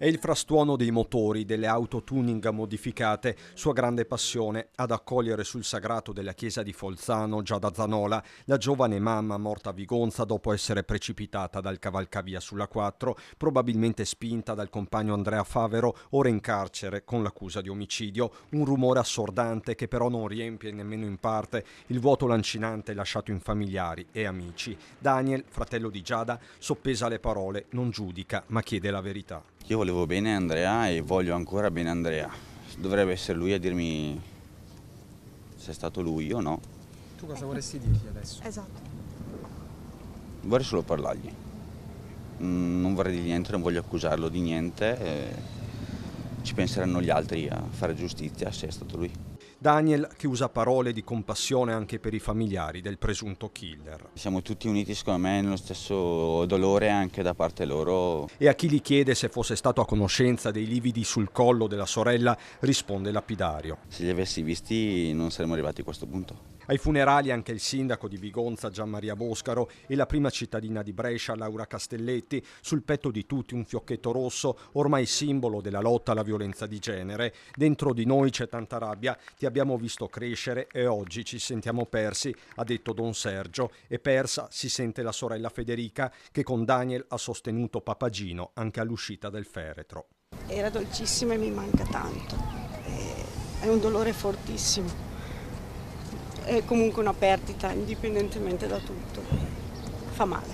il frastuono dei motori delle auto tuning modificate, sua grande passione, ad accogliere sul sagrato della chiesa di Folzano, già da Zanola, la giovane mamma morta a Vigonza dopo essere precipitata dal cavalcavia sulla 4, probabilmente spinta dal compagno Andrea Favero, ora in carcere con l'accusa di omicidio. Un rumore assordante che però non riempie nemmeno in parte il vuoto lancinante lasciato in familiari e amici. Daniel, fratello di Giada, soppesa le parole, non giudica ma chiede la verità. Io volevo bene Andrea e voglio ancora bene Andrea. Dovrebbe essere lui a dirmi se è stato lui o no. Tu cosa vorresti dirgli adesso? Esatto. Vorrei solo parlargli. Non vorrei di niente, non voglio accusarlo di niente. Ci penseranno gli altri a fare giustizia se è stato lui. Daniel che usa parole di compassione anche per i familiari del presunto killer. Siamo tutti uniti secondo me nello stesso dolore anche da parte loro. E a chi gli chiede se fosse stato a conoscenza dei lividi sul collo della sorella risponde lapidario. Se li avessi visti non saremmo arrivati a questo punto. Ai funerali anche il sindaco di Vigonza Gianmaria Boscaro e la prima cittadina di Brescia Laura Castelletti, sul petto di tutti un fiocchetto rosso, ormai simbolo della lotta alla violenza di genere. Dentro di noi c'è tanta rabbia, ti abbiamo visto crescere e oggi ci sentiamo persi, ha detto Don Sergio, e persa si sente la sorella Federica che con Daniel ha sostenuto Papagino anche all'uscita del feretro. Era dolcissima e mi manca tanto. È un dolore fortissimo. È comunque una perdita, indipendentemente da tutto. Fa male.